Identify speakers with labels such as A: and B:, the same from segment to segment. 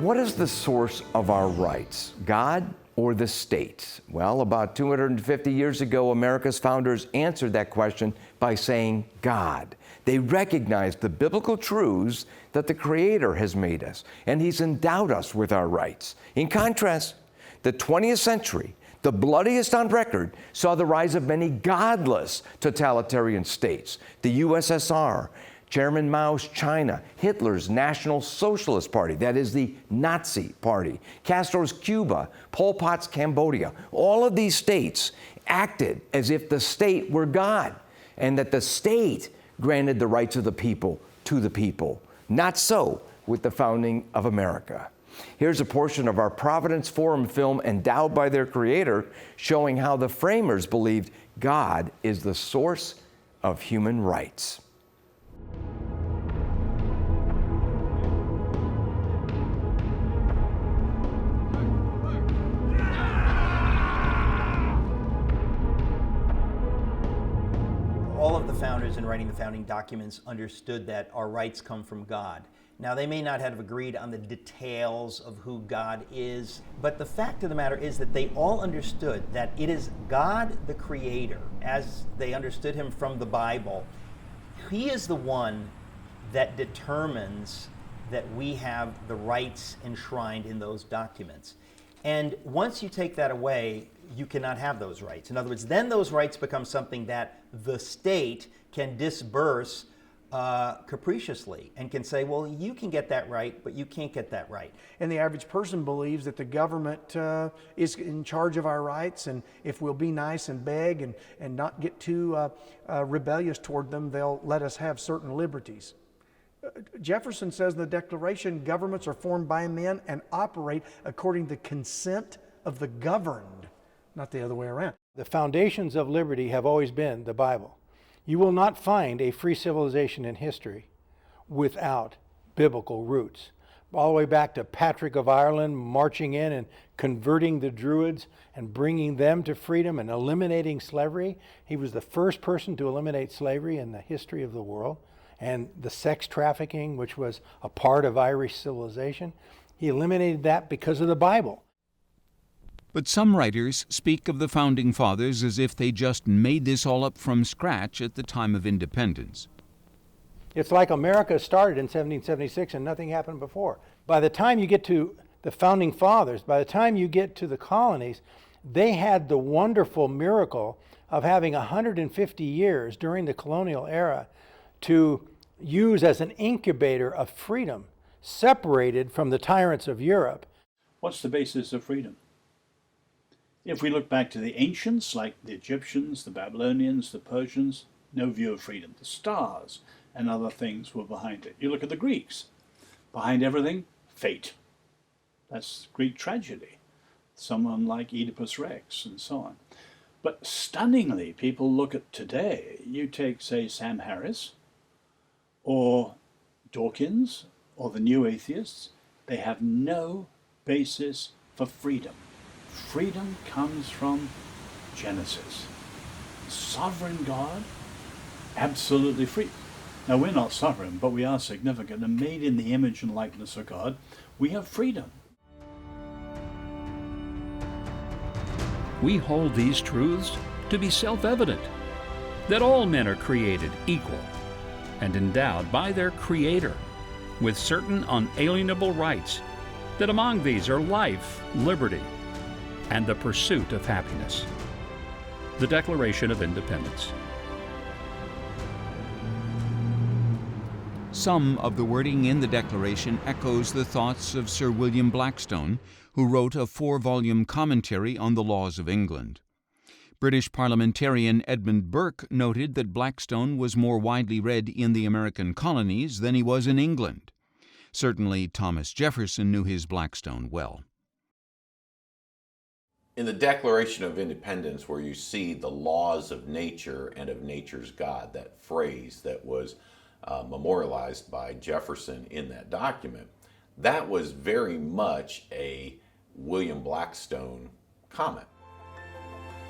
A: What is the source of our rights, God or the state? Well, about 250 years ago, America's founders answered that question by saying God. They recognized the biblical truths that the Creator has made us, and He's endowed us with our rights. In contrast, the 20th century, the bloodiest on record, saw the rise of many godless totalitarian states. The USSR, Chairman Mao's China, Hitler's National Socialist Party, that is the Nazi Party, Castro's Cuba, Pol Pot's Cambodia. All of these states acted as if the state were God and that the state granted the rights of the people to the people. Not so with the founding of America. Here's a portion of our Providence Forum film, Endowed by Their Creator, showing how the framers believed God is the source of human rights.
B: All of the founders in writing the founding documents understood that our rights come from God. Now, they may not have agreed on the details of who God is, but the fact of the matter is that they all understood that it is God the Creator, as they understood Him from the Bible. He is the one that determines that we have the rights enshrined in those documents. And once you take that away, you cannot have those rights. In other words, then those rights become something that the state can disburse capriciously and can say, well, you can get that right, but you can't get that right.
C: And the average person believes that the government is in charge of our rights, and if we'll be nice and beg and not get too rebellious toward them, they'll let us have certain liberties. Jefferson says in the Declaration, governments are formed by men and operate according to the consent of the governed, not the other way around.
D: The foundations of liberty have always been the Bible. You will not find a free civilization in history without biblical roots. All the way back to Patrick of Ireland marching in and converting the Druids and bringing them to freedom and eliminating slavery. He was the first person to eliminate slavery in the history of the world. And the sex trafficking, which was a part of Irish civilization, he eliminated that because of the Bible.
E: But some writers speak of the Founding Fathers as if they just made this all up from scratch at the time of independence.
D: It's like America started in 1776 and nothing happened before. By the time you get to the Founding Fathers, by the time you get to the colonies, they had the wonderful miracle of having 150 years during the colonial era to use as an incubator of freedom, separated from the tyrants of Europe.
F: What's the basis of freedom? If we look back to the ancients, like the Egyptians, the Babylonians, the Persians, no view of freedom. The stars and other things were behind it. You look at the Greeks. Behind everything, fate. That's Greek tragedy. Someone like Oedipus Rex and so on. But stunningly, people look at today. You take, say, Sam Harris or Dawkins or the New Atheists. They have no basis for freedom. Freedom comes from Genesis. Sovereign God, absolutely free. Now, we're not sovereign, but we are significant and made in the image and likeness of God. We have freedom.
G: We hold these truths to be self-evident, that all men are created equal and endowed by their Creator with certain unalienable rights, that among these are life, liberty, and the pursuit of happiness. The Declaration of Independence.
E: Some of the wording in the Declaration echoes the thoughts of Sir William Blackstone, who wrote a 4-volume commentary on the laws of England. British parliamentarian Edmund Burke noted that Blackstone was more widely read in the American colonies than he was in England. Certainly, Thomas Jefferson knew his Blackstone well.
H: In the Declaration of Independence, where you see the laws of nature and of nature's God, that phrase that was memorialized by Jefferson in that document, that was very much a William Blackstone comment.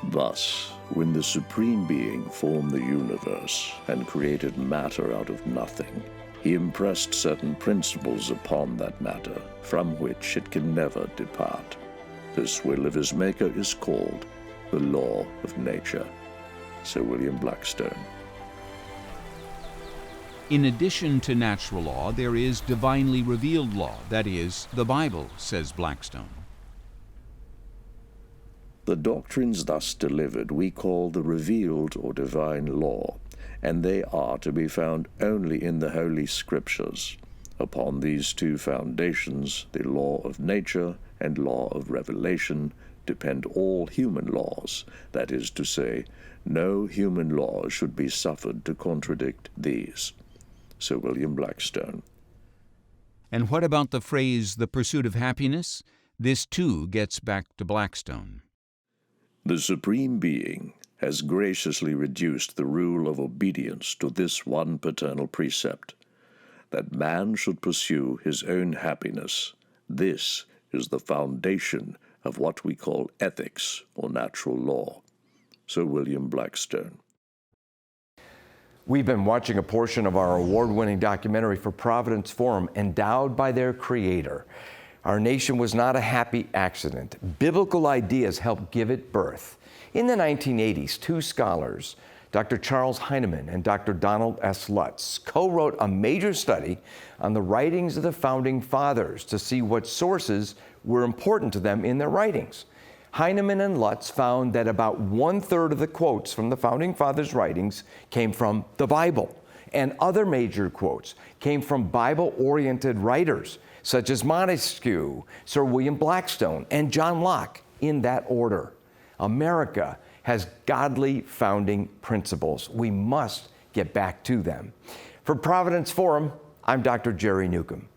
I: Thus, when the Supreme Being formed the universe and created matter out of nothing, He impressed certain principles upon that matter, from which it can never depart. This will of his Maker is called the law of nature. Sir William Blackstone.
E: In addition to natural law, there is divinely revealed law, that is, the Bible, says Blackstone.
I: The doctrines thus delivered we call the revealed or divine law, and they are to be found only in the Holy Scriptures. Upon these two foundations, the law of nature and law of revelation, depend all human laws, that is to say, no human law should be suffered to contradict these. Sir William Blackstone.
E: And what about the phrase, the pursuit of happiness? This too gets back to Blackstone.
I: The Supreme Being has graciously reduced the rule of obedience to this one paternal precept, that man should pursue his own happiness. This is the foundation of what we call ethics or natural law. Sir William Blackstone.
A: We've been watching a portion of our award-winning documentary for Providence Forum, Endowed by Their Creator. Our nation was not a happy accident. Biblical ideas helped give it birth. In the 1980s, two scholars, Dr. Charles Heinemann and Dr. Donald S. Lutz, co-wrote a major study on the writings of the Founding Fathers to see what sources were important to them in their writings. Heinemann and Lutz found that about 1/3 of the quotes from the Founding Fathers' writings came from the Bible, and other major quotes came from Bible-oriented writers, such as Montesquieu, Sir William Blackstone, and John Locke, in that order. America has godly founding principles. We must get back to them. For Providence Forum, I'm Dr. Jerry Newcomb.